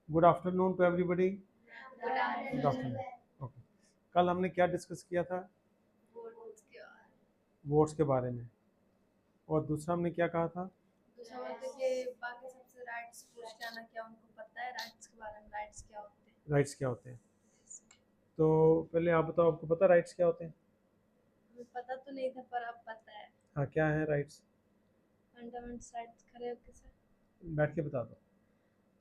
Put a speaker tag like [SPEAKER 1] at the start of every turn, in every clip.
[SPEAKER 1] Good afternoon to everybody.
[SPEAKER 2] Good
[SPEAKER 1] good
[SPEAKER 2] afternoon.
[SPEAKER 1] Afternoon. Okay, कल हमने क्या डिस्कस किया था? वोट्स के बारे में। और दूसरा हमने क्या कहा था?
[SPEAKER 2] दूसरा बोलते कि बाकी सबसे राइट्स पूछ के आना, क्या उनको पता है राइट्स के बारे में, राइट्स क्या होते हैं।
[SPEAKER 1] राइट्स क्या होते हैं? तो पहले आप बताओ, आपको पता राइट्स क्या होते हैं?
[SPEAKER 2] हमें पता तो नहीं था पर अब पता है।
[SPEAKER 1] हाँ, क्या है राइट्स?
[SPEAKER 2] फंडामेंट्स राइट्स खड़े होके सर।
[SPEAKER 1] बैठ के बता दो।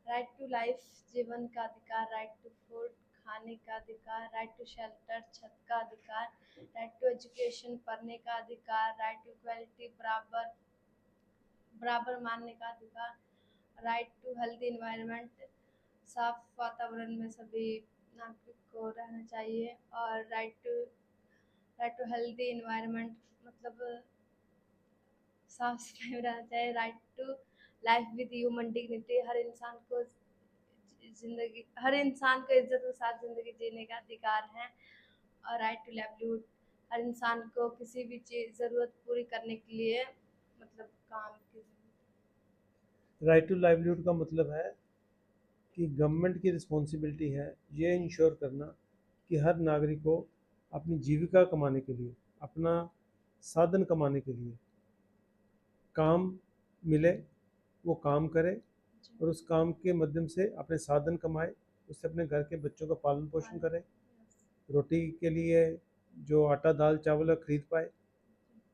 [SPEAKER 2] राइट टू लाइफ, जीवन का अधिकार, राइट टू फूड, खाने का अधिकार, राइट टू शेल्टर, छत का अधिकार, राइट टू एजुकेशन, पढ़ने का अधिकार, राइट टू इक्वलिटी, बराबर बराबर मानने का अधिकार, राइट टू हेल्दी इन्वायरमेंट, साफ वातावरण में सभी नागरिक को रहना चाहिए, और राइट टू हेल्दी इन्वायरमेंट मतलब साफ सफाई में रहना चाहिए, right to life with human dignity, हर इंसान को इज्जत के साथ जिंदगी जीने का अधिकार है, और राइट टू लाइवलीहुड, हर इंसान को किसी भी चीज जरूरत पूरी करने के लिए मतलब काम की जरूरत।
[SPEAKER 1] राइट टू लाइवलीहुड का मतलब है कि गवर्नमेंट की रिस्पॉन्सिबिलिटी है ये इंश्योर करना कि हर नागरिक को अपनी जीविका कमाने के लिए, अपना साधन कमाने के लिए काम मिले, वो काम करे और उस काम के माध्यम से अपने साधन कमाए, उससे अपने घर के बच्चों का पालन पोषण करे, रोटी के लिए जो आटा दाल चावल है खरीद पाए,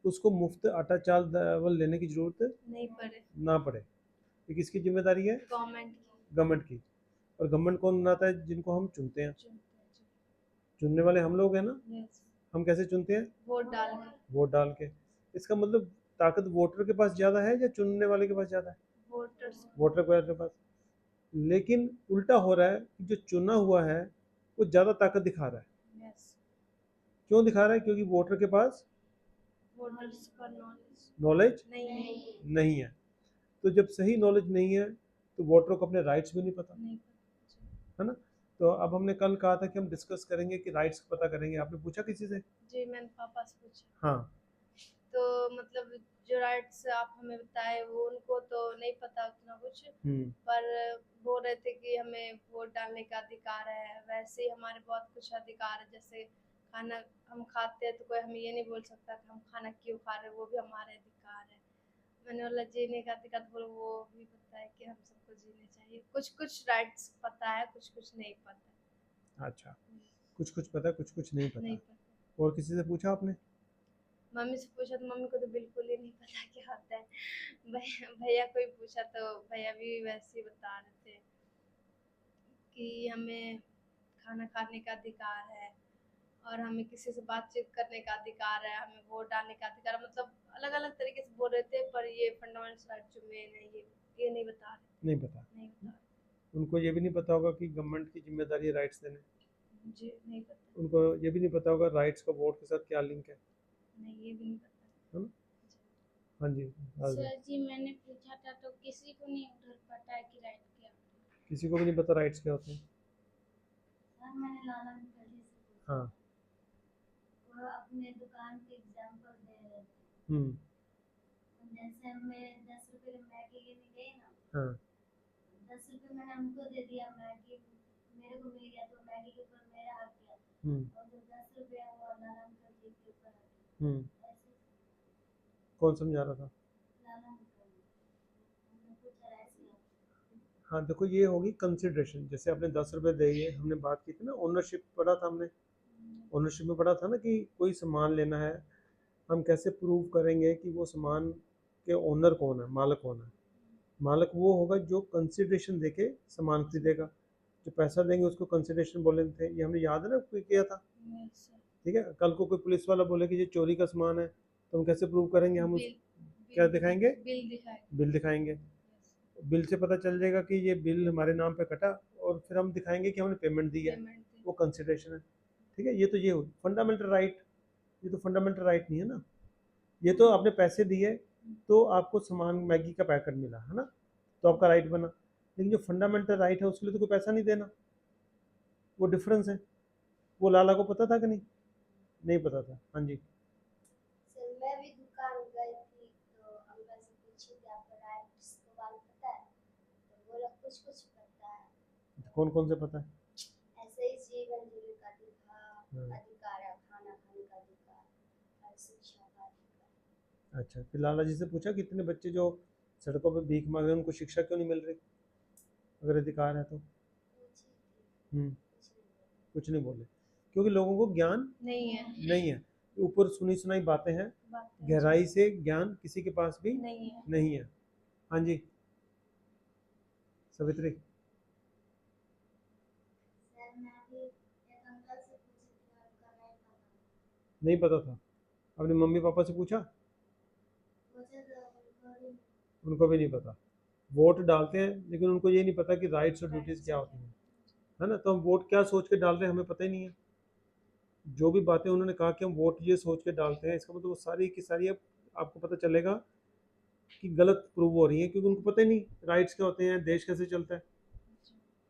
[SPEAKER 1] उसको मुफ्त आटा चावल लेने की ज़रूरत
[SPEAKER 2] नहीं पड़े।
[SPEAKER 1] ना पड़े। ये किसकी जिम्मेदारी है?
[SPEAKER 2] गवर्नमेंट की।
[SPEAKER 1] गवर्नमेंट की। और गवर्नमेंट कौन बनाता है? जिनको हम चुनते हैं।
[SPEAKER 2] चुनते हैं,
[SPEAKER 1] चुनने वाले हम लोग हैं ना।
[SPEAKER 2] यस।
[SPEAKER 1] हम कैसे चुनते हैं?
[SPEAKER 2] वोट डाल के।
[SPEAKER 1] वोट डाल के। इसका मतलब ताकत वोटर के पास ज़्यादा है या चुनने वाले के पास ज़्यादा है?
[SPEAKER 2] वोटर्स।
[SPEAKER 1] वोटर के पास। लेकिन उल्टा हो रहा है कि जो चुना हुआ है वो ज़्यादा ताकत दिखा रहा है।
[SPEAKER 2] यस।
[SPEAKER 1] क्यों दिखा रहा है? क्योंकि वोटर के पास
[SPEAKER 2] वोटर्स पर नॉलेज
[SPEAKER 1] नॉलेज
[SPEAKER 2] नहीं
[SPEAKER 1] नहीं है। तो जब सही नॉलेज नहीं है तो वोटर को अपने राइट्स भी नहीं पता,
[SPEAKER 2] नहीं पता।
[SPEAKER 1] है ना। तो अब हमने कल कहा था कि हम डिस्कस करेंगे कि राइट्स पता करेंगे। आपने पूछा किसी से?
[SPEAKER 2] जी मैंने पापा से पूछा।
[SPEAKER 1] हाँ।
[SPEAKER 2] तो मतलब जो राइट्स आप हमें बताए वो उनको तो नहीं पता उतना कुछ,
[SPEAKER 1] हम्म।
[SPEAKER 2] पर बोल रहे थे कि हमें वोट डालने का अधिकार है, वैसे ही हमारे बहुत कुछ अधिकार है, जैसे खाना हम खाते हैं तो कोई हमें ये नहीं बोल सकता कि हम खाना क्यों खा रहे हैं, वो भी हमारे अधिकार है। मैंने बोला जीने का अधिकार, तो बोला वो भी पता है कि हम सबको जीने चाहिए। कुछ कुछ राइट्स पता है, कुछ कुछ नहीं पता।
[SPEAKER 1] अच्छा, कुछ कुछ पता, कुछ कुछ नहीं
[SPEAKER 2] नहीं
[SPEAKER 1] पता।
[SPEAKER 2] पता।
[SPEAKER 1] और किसी से पूछा आपने?
[SPEAKER 2] मम्मी से पूछा तो मम्मी को तो बिल्कुल ही नहीं पता क्या होता है। भैया भैया को ही पूछा तो भैया भी वैसे ही बता रहे थे कि हमें खाना खाने का अधिकार है, और हमें किसी से बातचीत करने का अधिकार है, हमें वोट डालने का अधिकार है, मतलब अलग अलग तरीके से बोल रहे थे, पर ये फंडामेंटल राइट जो मेन है ये नहीं बता रहे।
[SPEAKER 1] नहीं पता।
[SPEAKER 2] नहीं बता
[SPEAKER 1] उनको ये भी नहीं पता होगा कि गवर्नमेंट की जिम्मेदारी है राइट्स देने।
[SPEAKER 2] रहे। जी नहीं पता।
[SPEAKER 1] उनको ये भी नहीं पता होगा राइट्स का वोट के साथ क्या लिंक है।
[SPEAKER 2] नहीं ये भी नहीं पता।
[SPEAKER 1] है ना। हाँ जी।
[SPEAKER 2] सर जी मैंने पूछा था तो किसी को नहीं उधर पता है कि राइट क्या होता है।
[SPEAKER 1] किसी को भी नहीं पता राइट्स क्या होते हैं।
[SPEAKER 2] सर मैंने लाला अंकल जी से पूछा।
[SPEAKER 1] हाँ।
[SPEAKER 2] वो अपने दुकान के एग्जांपल दे रहे थे।
[SPEAKER 1] हम्म।
[SPEAKER 2] जैसे हमें 10 रुपए की मैगी लेने गए ना,
[SPEAKER 1] हाँ।
[SPEAKER 2] 10 रुपए मैंने हमको दे दिया, मैगी मेरे को मिल गया तो मैगी के ऊपर मेरा आ गया,
[SPEAKER 1] हम्म।
[SPEAKER 2] और जो 10 रुपए है वो लाला अंकल जी के ऊपर आ गया।
[SPEAKER 1] हम्म।
[SPEAKER 2] ऐसे
[SPEAKER 1] कौन समझा रहा था?
[SPEAKER 2] लाला अंकल हमने पूछा ऐसे।
[SPEAKER 1] हाँ, देखो ये होगी कंसिडरेशन। जैसे आपने 10 रुपये दिए, हमने बात की थी ना, ओनरशिप पढ़ा था हमने। ओनरशिप में पढ़ा था ना कि कोई सामान लेना है, हम कैसे प्रूव करेंगे कि वो सामान के ओनर कौन है, मालिक कौन है। मालिक वो होगा जो कंसिडरेशन देके सामान खरीदेगा। जो पैसा देंगे उसको कंसिडरेशन बोले थे, ये हमने याद है ना कोई किया था। ठीक है, कल को कोई पुलिस वाला बोले कि ये चोरी का सामान है, तो हम कैसे प्रूव करेंगे? हम उस क्या दिखाएंगे?
[SPEAKER 2] बिल दिखाएंगे।
[SPEAKER 1] बिल दिखाएंगे। बिल से पता चल जाएगा कि ये बिल हमारे नाम पे कटा, और फिर हम दिखाएंगे कि हमने पेमेंट दी है। वो कंसिडरेशन है। ठीक है, ये तो ये हो फंडामेंटल राइट। ये तो फंडामेंटल राइट नहीं है ना। ये तो आपने पैसे दिए तो आपको सामान मैगी का पैकेट मिला, है ना, तो आपका राइट बना। लेकिन जो फंडामेंटल राइट है उसके लिए तो कोई पैसा नहीं देना। वो डिफरेंस है। वो लाला को पता था कि नहीं? नहीं पता था। हाँ जी।
[SPEAKER 2] सर मैं भी दुकान गई थी तो अंकल से पूछी कि आपको राइट्स के बारे में पता है, तो बोला कुछ कुछ पता है।
[SPEAKER 1] कौन कौन से पता है?
[SPEAKER 2] ऐसे ही जीवन जीने का
[SPEAKER 1] हाँ।
[SPEAKER 2] अधिकार है, खाना खाने का अधिकार और शिक्षा का अधिकार।
[SPEAKER 1] अच्छा, फिर लाला जी से पूछा कितने बच्चे जो सड़कों पे भीख मांग रहे हैं उनको शिक्षा क्यों नहीं मिल रही, अगर अधिकार है तो? हम्म। कुछ नहीं बोले, क्योंकि लोगों को ज्ञान नहीं है। ऊपर सुनी सुनाई बातें हैं, गहराई से ज्ञान किसी के पास भी नहीं है। हाँ जी सवित्री।
[SPEAKER 2] सर मैं भी एक अंकल से पूछी थी, उनका
[SPEAKER 1] नहीं पता था? अपने मम्मी पापा से पूछा?
[SPEAKER 2] मुझे तो
[SPEAKER 1] उनको भी नहीं पता। वोट डालते हैं लेकिन उनको ये नहीं पता कि राइट्स और ड्यूटीज़ क्या होती हैं, है ना? तो हम वोट क्या सोच के डाल रहे हैं हमें पता ही नहीं है। जो भी बातें उन्होंने कहा कि हम वोट ये सोच के डालते हैं, इसका मतलब वो सारी की सारी अब आपको पता चलेगा कि गलत प्रूव हो रही है, क्योंकि उनको पता ही नहीं राइट्स क्या होते हैं, देश कैसे चलता है।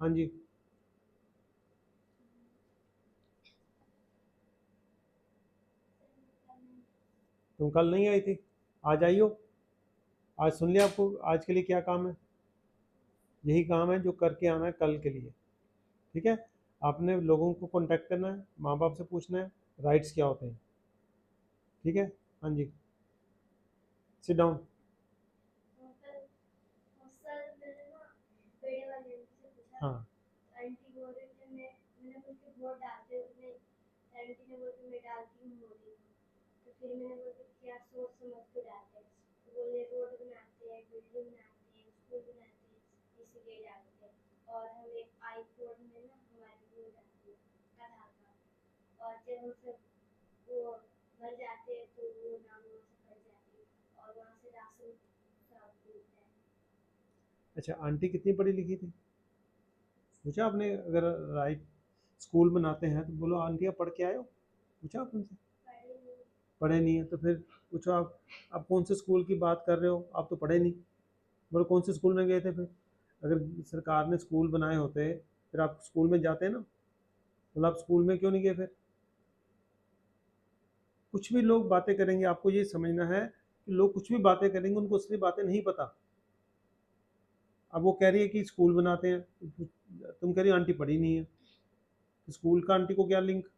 [SPEAKER 1] हाँ जी। तुम कल नहीं आई थी, आज आई हो? आज सुन लिया आपको आज के लिए क्या काम है? यही काम है जो करके आना है कल के लिए, ठीक है? आपने लोगों को कांटेक्ट करना है, माँ बाप से पूछना है राइट्स क्या होते हैं, ठीक है? हाँ जी, सिट डाउन।
[SPEAKER 2] सर मैंने ना पेड़े वाली आंटी से पूछा,
[SPEAKER 1] हाँ।
[SPEAKER 2] आंटी बोल रही थी मैंने पूछी वोट डालते हो नहीं, आंटी ने बोली मैं डालती हूँ मोदी को। तो फिर मैंने बोली क्या सोच समझ के डालते हैं, तो बोले रोड बनाते हैं, बिल्डिंग बनाते हैं, स्कूल बनाते हैं, इसीलिए डालते हैं। और हमें आई-कोड में ना हमारी वो डालती है आधार कार्ड, और जब हम सब वो घर जाते हैं तो वो नाम वहाँ से कट जाती है और वहाँ से राशन सब मिलता है।
[SPEAKER 1] अच्छा, आंटी कितनी पढ़ी लिखी थी? पूछा आपने? अगर राइट स्कूल बनाते हैं तो बोलो आंटी आप पढ़ के आए हो, पूछा आप उनसे? पढ़े नहीं है तो फिर पूछो आप कौन से स्कूल की बात कर रहे हो, आप तो पढ़े नहीं। बोलो कौन से स्कूल में गए थे फिर? अगर सरकार ने स्कूल बनाए होते फिर आप स्कूल में जाते ना, बोलो आप स्कूल में क्यों नहीं गए फिर? कुछ भी लोग बातें करेंगे, आपको ये समझना है कि लोग कुछ भी बातें करेंगे उनको असली बातें नहीं पता। अब वो कह रही है कि स्कूल बनाते हैं, तुम कह रही हो आंटी पढ़ी नहीं है, तो स्कूल का आंटी को क्या लिंक?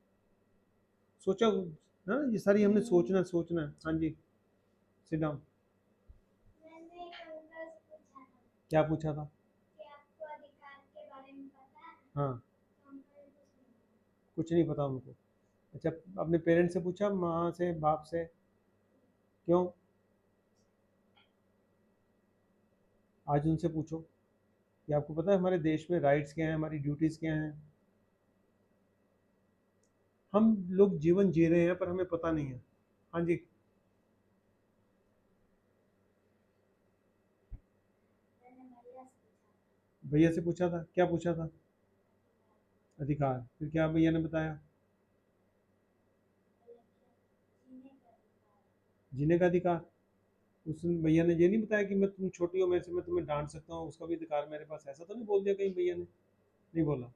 [SPEAKER 1] सोचा ना, ये सारी हमने सोचना है। हाँ जी, सिट डाउन।
[SPEAKER 2] मैंने एक अंकल से पूछा था
[SPEAKER 1] क्या पूछा था?
[SPEAKER 2] कि आपको अधिकार के बारे में पता है?
[SPEAKER 1] हाँ।
[SPEAKER 2] तो अंकल ने कुछ नहीं बताया।
[SPEAKER 1] कुछ नहीं पता उनको? अच्छा, अपने पेरेंट्स से पूछा, माँ से बाप से? क्यों? आज उनसे पूछो कि आपको पता है हमारे देश में राइट्स क्या हैं, हमारी ड्यूटीज़ क्या हैं। हम लोग जीवन जी रहे हैं पर हमें पता नहीं है। हाँ जी।
[SPEAKER 2] मैंने भैया से पूछा
[SPEAKER 1] भैया से पूछा था, क्या पूछा था? अधिकार। फिर क्या भैया ने बताया? जीने का अधिकार। उस भैया ने ये नहीं बताया कि मैं तुम छोटी हो मेरे से, मैं तुम्हें डांट सकता हूँ, उसका भी अधिकार मेरे पास, ऐसा तो नहीं बोल दिया कहीं भैया ने? नहीं बोला,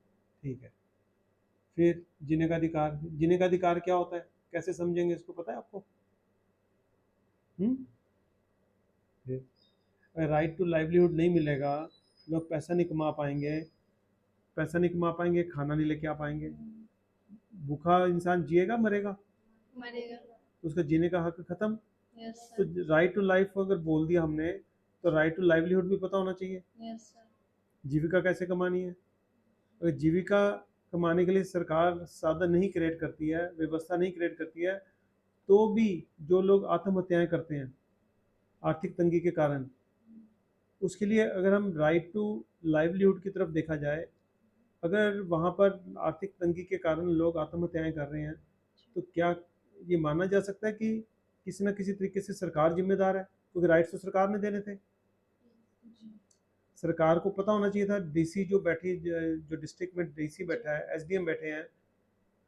[SPEAKER 1] ठीक है। फिर जीने का अधिकार, जीने का अधिकार क्या होता है, कैसे समझेंगे इसको, पता है आपको? हम्म। फिर राइट टू लाइवलीहुड नहीं मिलेगा, लोग पैसा नहीं कमा पाएंगे, पैसा नहीं कमा पाएंगे, खाना नहीं लेके आ पाएंगे, भूखा इंसान जिएगा मरेगा? तो उसका जीने का हक खत्म। तो राइट टू लाइफ अगर बोल दिया हमने तो राइट टू लाइवलीहुड भी पता होना चाहिए। जीविका कैसे कमानी है? अगर जीविका कमाने के लिए सरकार साधन नहीं क्रिएट करती है, व्यवस्था नहीं क्रिएट करती है, तो भी जो लोग आत्महत्याएं करते हैं आर्थिक तंगी के कारण, उसके लिए अगर हम राइट टू लाइवलीहुड की तरफ देखा जाए, अगर वहाँ पर आर्थिक तंगी के कारण लोग आत्महत्याएं कर रहे हैं, तो क्या ये माना जा सकता है कि किसी न किसी तरीके से सरकार जिम्मेदार है? क्योंकि राइट्स तो सरकार ने देने थे। सरकार को पता होना चाहिए था, डीसी जो बैठी, जो डिस्ट्रिक्ट में डीसी बैठा है, एसडीएम बैठे हैं,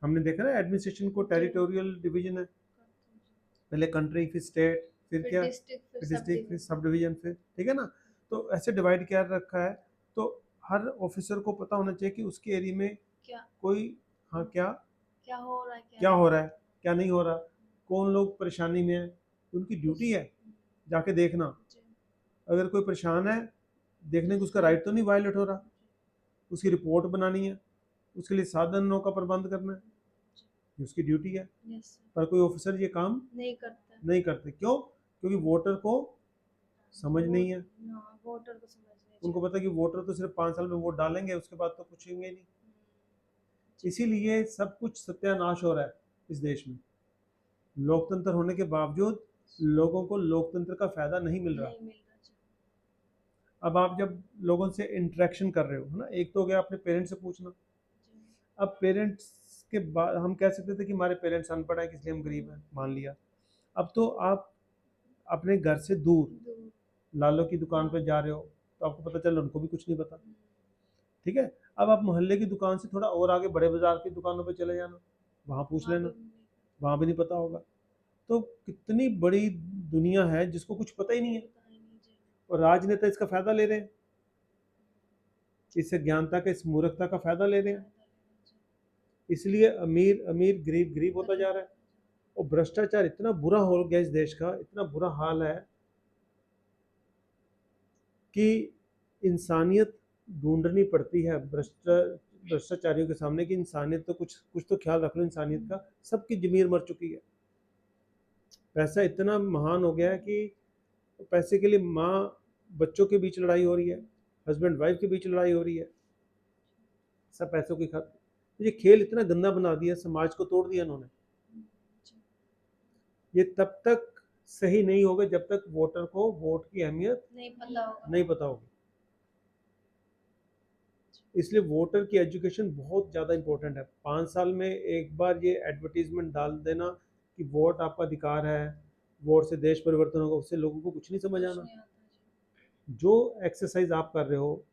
[SPEAKER 1] हमने देखा ना एडमिनिस्ट्रेशन को टेरिटोरियल डिवीजन है, पहले कंट्री फिर स्टेट फिर क्या, फिर डिस्ट्रिक्ट फिर सब डिवीजन फिर, ठीक है ना? तो ऐसे डिवाइड किया रखा है। तो हर ऑफिसर को पता होना चाहिए कि उसके एरिया में कोई, हाँ क्या
[SPEAKER 2] क्या हो रहा है,
[SPEAKER 1] क्या हो रहा है, क्या नहीं हो रहा, कौन लोग परेशानी में है, उनकी ड्यूटी है जाके देखना। अगर कोई परेशान है, देखने को उसका राइट तो नहीं वायलेट हो रहा, उसकी रिपोर्ट बनानी है, उसके लिए साधनों का प्रबंध करना है, ये उसकी ड्यूटी है।
[SPEAKER 2] यस सर,
[SPEAKER 1] पर कोई ऑफिसर ये काम
[SPEAKER 2] नहीं करता।
[SPEAKER 1] नहीं करते। क्यों? क्योंकि वोटर को समझ नहीं है।
[SPEAKER 2] हाँ, वोटर को समझने
[SPEAKER 1] उनको पता है कि वोटर तो सिर्फ 5 साल में वोट डालेंगे, उसके बाद तो कुछ होंगे नहीं।
[SPEAKER 2] चाहिए।
[SPEAKER 1] इसीलिए सब कुछ सत्यानाश हो रहा है इस देश में। लोकतंत्र होने के बावजूद लोगों को लोकतंत्र का फायदा नहीं मिल रहा।
[SPEAKER 2] नहीं मिल रहा जी।
[SPEAKER 1] अब आप जब लोगों से इंटरेक्शन कर रहे हो, है ना, एक तो हो गया अपने पेरेंट्स से पूछना।
[SPEAKER 2] जी।
[SPEAKER 1] अब पेरेंट्स के बाद हम कह सकते थे कि हमारे पेरेंट्स अनपढ़ हैं इसलिए हम गरीब हैं, मान लिया। अब तो आप अपने घर से दूर
[SPEAKER 2] दूर।
[SPEAKER 1] लालों की दुकान पर जा रहे हो तो आपको पता चल उनको भी कुछ नहीं पता।
[SPEAKER 2] हम्म,
[SPEAKER 1] ठीक है। अब आप मोहल्ले की दुकान से थोड़ा और आगे बड़े बाजार की दुकानों पर चले जाना, वहाँ पूछ
[SPEAKER 2] वहाँ
[SPEAKER 1] लेना,
[SPEAKER 2] पे नहीं
[SPEAKER 1] वहाँ भी नहीं पता होगा। तो कितनी बड़ी दुनिया है जिसको कुछ पता ही नहीं है,
[SPEAKER 2] पता ही नहीं जी।
[SPEAKER 1] और राजनेता इसका फायदा ले रहे हैं, इस अज्ञानता का, इस मूर्खता का फायदा ले रहे हैं। इसलिए अमीर अमीर, गरीब गरीब होता जा रहा है। और भ्रष्टाचार इतना बुरा हो गया इस देश का, इतना बुरा हाल है कि इंसानियत ढूंढनी पड़ती है भ्रष्टाचारियों के सामने कि इंसानियत तो कुछ कुछ तो ख्याल रख लो इंसानियत का। सबकी जमीर मर चुकी है। पैसा इतना महान हो गया है कि पैसे के लिए माँ बच्चों के बीच लड़ाई हो रही है, हस्बैंड वाइफ के बीच लड़ाई हो रही है, सब पैसों की खातिर। तो ये खेल इतना गंदा बना दिया, समाज को तोड़ दिया इन्होंने। ये तब तक सही नहीं होगा जब तक वोटर को वोट की अहमियत
[SPEAKER 2] नहीं पता होगा।
[SPEAKER 1] नहीं पता होगी। इसलिए वोटर की एजुकेशन बहुत ज़्यादा इंपॉर्टेंट है। 5 साल में एक बार ये एडवर्टीजमेंट डाल देना कि वोट आपका अधिकार है, वोट से देश परिवर्तन होगा, उससे लोगों को कुछ नहीं समझ
[SPEAKER 2] कुछ
[SPEAKER 1] आना।
[SPEAKER 2] नहीं आता जी।
[SPEAKER 1] जो एक्सरसाइज आप कर रहे हो,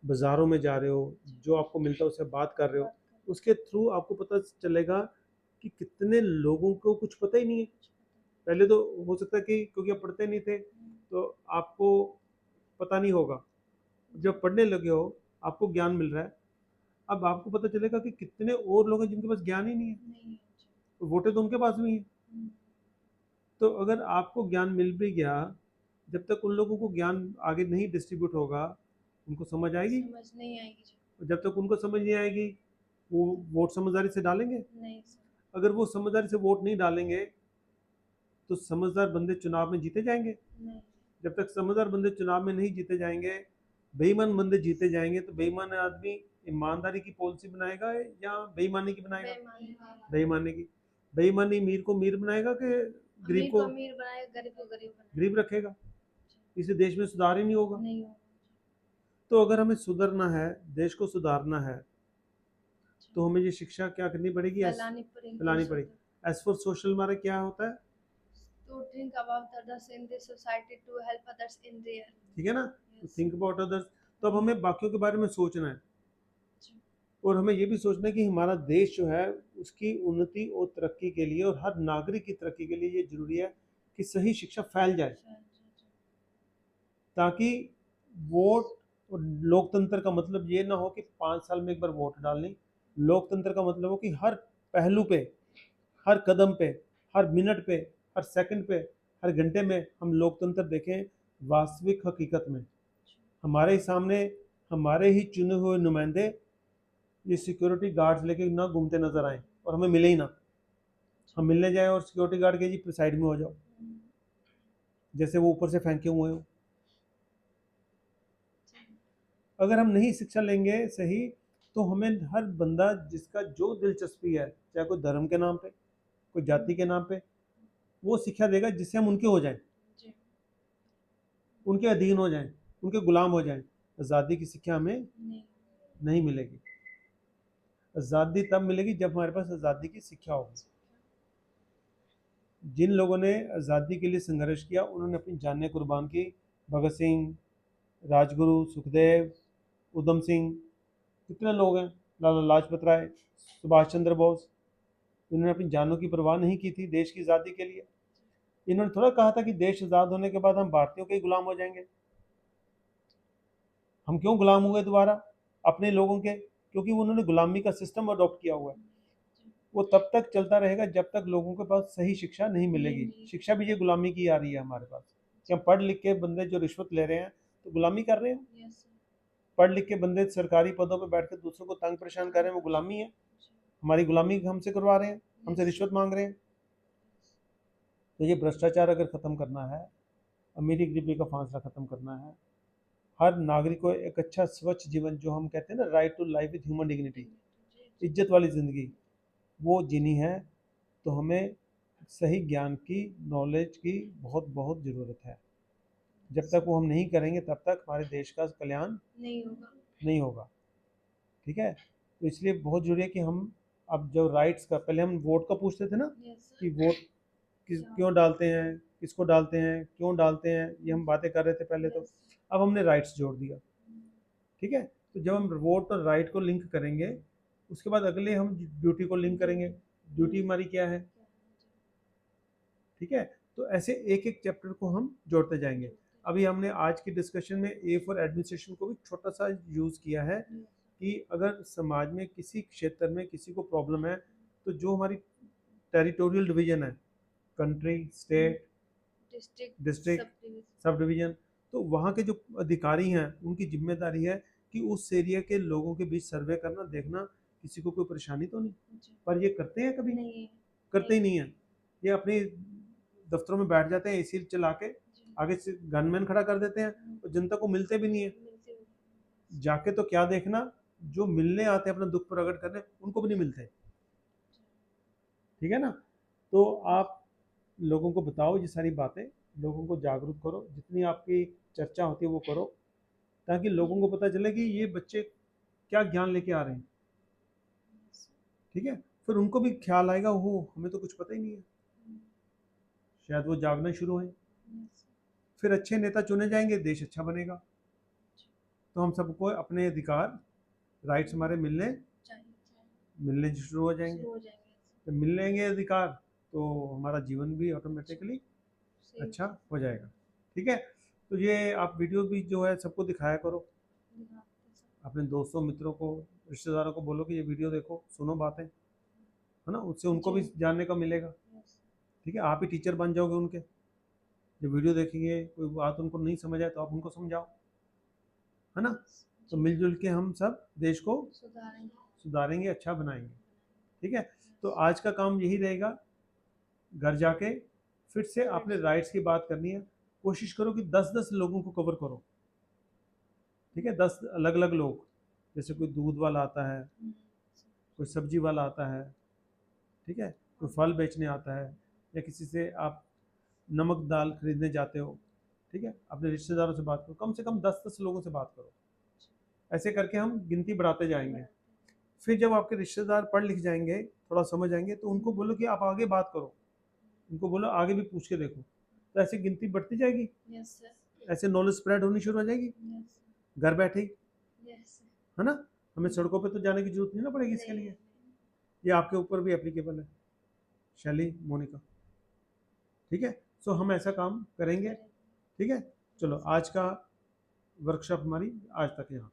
[SPEAKER 1] बाज़ारों में जा रहे हो, जो आपको मिलता है उससे बात कर रहे हो, उसके थ्रू आपको पता चलेगा कि कितने लोगों को कुछ पता ही नहीं है। पहले तो हो सकता है कि क्योंकि आप पढ़ते नहीं थे तो आपको पता नहीं होगा। जब पढ़ने लगे हो, आपको ज्ञान मिल रहा है, अब आपको पता चलेगा कि कितने और लोग हैं जिनके पास ज्ञान ही नहीं है,
[SPEAKER 2] नहीं है जी।
[SPEAKER 1] तो वोटें तो उनके पास भी हैं। तो अगर आपको ज्ञान मिल भी गया, जब तक उन लोगों को ज्ञान आगे नहीं डिस्ट्रीब्यूट होगा, उनको समझ आएगी?
[SPEAKER 2] समझ नहीं आएगी जी।
[SPEAKER 1] और जब तक उनको समझ नहीं आएगी, वो वोट समझदारी से डालेंगे?
[SPEAKER 2] नहीं सर।
[SPEAKER 1] अगर वो समझदारी से वोट नहीं डालेंगे तो समझदार बंदे चुनाव में जीते जाएंगे?
[SPEAKER 2] नहीं।
[SPEAKER 1] जब तक समझदार बंदे चुनाव में नहीं जीते जाएंगे, बेईमान बंदे जीते जाएंगे, तो बेईमान आदमी ईमानदारी की पॉलिसी बनाएगा या बेईमानी की बनाएगा?
[SPEAKER 2] बेईमानी।
[SPEAKER 1] बेईमानी की। बेईमानी अमीर को अमीर बनाएगा कि गरीब
[SPEAKER 2] अमीर को
[SPEAKER 1] को
[SPEAKER 2] अमीर बनाएगा, गरीब को गरीब बनाएगा।
[SPEAKER 1] गरीब रखेगा? इससे देश में सुधार ही नहीं होगा।
[SPEAKER 2] नहीं होगा।
[SPEAKER 1] तो अगर हमें सुधरना है, देश को सुधारना है, तो हमें ये शिक्षा क्या करनी पड़ेगी?
[SPEAKER 2] फैलानी पड़ेगी।
[SPEAKER 1] फैलानी पड़ेगी। एज फॉर सोशल हमारा क्या होता है?
[SPEAKER 2] To think about others in the society, to help others in their।
[SPEAKER 1] ठीक है ना, टू
[SPEAKER 2] Yes।
[SPEAKER 1] Think about others. तो अब हमें बाकियों के बारे में सोचना है,
[SPEAKER 2] जी।
[SPEAKER 1] और हमें ये भी सोचना है कि हमारा देश जो है उसकी उन्नति और तरक्की के लिए और हर नागरिक की तरक्की के लिए ये जरूरी है कि सही शिक्षा फैल जाए, ताकि वोट और लोकतंत्र का मतलब ये ना हो कि 5 साल में एक बार वोट डालनी। लोकतंत्र का मतलब हो कि हर पहलू पे, हर कदम पे, हर मिनट पे, हर सेकंड पे, हर घंटे में हम लोकतंत्र देखें वास्तविक हकीकत में। हमारे ही सामने हमारे ही चुने हुए नुमाइंदे ये सिक्योरिटी गार्ड्स लेके ना घूमते नजर आए और हमें मिले ही ना। हम मिलने जाए और सिक्योरिटी गार्ड के जी साइड में हो जाओ, जैसे वो ऊपर से फेंके हुए हो। अगर हम नहीं शिक्षा लेंगे सही, तो हमें हर बंदा जिसका जो दिलचस्पी है, चाहे कोई धर्म के नाम पे, कोई जाति के नाम पे, वो शिक्षा देगा जिससे हम उनके हो जाएं,
[SPEAKER 2] जी।
[SPEAKER 1] उनके अधीन हो जाएं, उनके गुलाम हो जाएं। आज़ादी की शिक्षा हमें नहीं मिलेगी। आज़ादी तब मिलेगी जब हमारे पास आज़ादी की शिक्षा होगी। जिन लोगों ने आज़ादी के लिए संघर्ष किया उन्होंने अपनी जानें कुर्बान की। भगत सिंह, राजगुरु, सुखदेव, उधम सिंह, कितने लोग हैं, लाला लाजपत राय, सुभाष चंद्र बोस, इन्होंने अपनी जानों की परवाह नहीं की थी देश की आज़ादी के लिए। इन्होंने थोड़ा कहा था कि देश आज़ाद होने के बाद हम भारतीयों के गुलाम हो जाएंगे। हम क्यों गुलाम हुए दोबारा अपने लोगों के? क्योंकि उन्होंने गुलामी का सिस्टम अडॉप्ट किया हुआ है। वो तब तक चलता रहेगा जब तक लोगों के पास सही शिक्षा नहीं मिलेगी। शिक्षा भी ये गुलामी की आ रही है हमारे पास कि हम पढ़ लिख के बंदे जो रिश्वत ले रहे हैं तो गुलामी कर रहे हैं। पढ़ लिख के बंदे सरकारी पदों पे बैठ के दूसरों को तंग परेशान कर रहे हैं, वो गुलामी है। हमारी गुलामी हमसे करवा रहे हैं, हमसे रिश्वत मांग रहे हैं। तो ये भ्रष्टाचार अगर ख़त्म करना है, अमीरी गरीबी का फासला ख़त्म करना है, हर नागरिक को एक अच्छा स्वच्छ जीवन, जो हम कहते हैं ना, right to life with human dignity, इज्जत वाली ज़िंदगी, वो जीनी है, तो हमें सही ज्ञान की, नॉलेज की बहुत बहुत ज़रूरत है। जब तक वो हम नहीं करेंगे तब तक हमारे देश का कल्याण नहीं होगा। ठीक है, तो इसलिए बहुत ज़रूरी है कि हम अब जो राइट्स का, पहले हम वोट का पूछते थे ना कि वोट क्यों डालते हैं, किसको डालते हैं, क्यों डालते हैं, ये हम बातें कर रहे थे पहले। तो अब हमने राइट्स जोड़ दिया। ठीक है, तो जब हम वोट और राइट को लिंक करेंगे, उसके बाद अगले हम ड्यूटी को लिंक करेंगे। ड्यूटी हमारी क्या है? ठीक है, तो ऐसे एक एक चैप्टर को हम जोड़ते जाएंगे। अभी हमने आज की डिस्कशन में ए फॉर एडमिनिस्ट्रेशन को भी छोटा सा यूज़ किया है कि अगर समाज में किसी क्षेत्र में किसी को प्रॉब्लम है, तो जो हमारी टेरिटोरियल डिवीजन है, country, state, district, sub division, तो वहाँ के जो अधिकारी हैं उनकी जिम्मेदारी है कि उस एरिया के लोगों के बीच सर्वे करना, देखना किसी को कोई परेशानी तो नहीं। पर ये करते हैं कभी? नहीं, करते ही नहीं है। ये अपने दफ्तरों में बैठ जाते हैं, एसी चला के, आगे से गनमैन खड़ा कर देते हैं और जनता को मिलते भी नहीं है। जाके तो क्या देखना, जो मिलने आते हैं अपना दुख प्रकट करने, उनको भी नहीं मिलते। ठीक है ना, तो आप लोगों को बताओ ये सारी बातें, लोगों को जागरूक करो, जितनी आपकी चर्चा होती है वो करो, ताकि लोगों को पता चले कि ये बच्चे क्या ज्ञान लेके आ रहे हैं। ठीक है, फिर उनको भी ख्याल आएगा, हो हमें तो कुछ पता ही नहीं है, शायद वो जागना शुरू है। फिर अच्छे नेता चुने जाएंगे, देश अच्छा बनेगा। तो हम सबको अपने अधिकार, राइट्स हमारे मिलने शुरू हो जाएंगे। तो मिल लेंगे अधिकार, तो हमारा जीवन भी ऑटोमेटिकली अच्छा हो जाएगा। ठीक है, तो ये आप वीडियो भी जो है सबको दिखाया करो, अपने दोस्तों, मित्रों को, रिश्तेदारों को बोलो कि ये वीडियो देखो, सुनो बातें, है ना, उससे उनको भी जानने का मिलेगा। ठीक है, आप ही टीचर बन जाओगे उनके। जब वीडियो देखेंगे, कोई बात उनको नहीं समझ आए तो आप उनको समझाओ, है ना। तो मिलजुल के हम सब देश को सुधारेंगे, अच्छा बनाएंगे। ठीक है, तो आज का काम यही रहेगा, घर जाके फिर से अपने राइट्स की बात करनी है। कोशिश करो कि 10-10 लोगों को कवर करो। ठीक है, 10 अलग अलग लोग, जैसे कोई दूध वाला आता है, कोई सब्जी वाला आता है, ठीक है, कोई फल बेचने आता है, या किसी से आप नमक दाल खरीदने जाते हो। ठीक है, अपने रिश्तेदारों से बात करो, कम से कम 10-10 लोगों से बात करो। ऐसे करके हम गिनती बढ़ाते जाएंगे। फिर जब आपके रिश्तेदार पढ़ लिख जाएंगे, थोड़ा समझ आएंगे, तो उनको बोलो कि आप आगे बात करो, उनको बोलो आगे भी पूछ के देखो। तो ऐसे गिनती बढ़ती जाएगी। ऐसे नॉलेज स्प्रेड होनी शुरू हो जाएगी, घर बैठे ही, है ना। हमें सड़कों पे तो जाने की जरूरत नहीं ना पड़ेगी इसके लिए। ये आपके ऊपर भी एप्लीकेबल है, शैली, मोनिका। ठीक है, सो हम ऐसा काम करेंगे। ठीक है, चलो आज का वर्कशॉप हमारी आज तक यहाँ।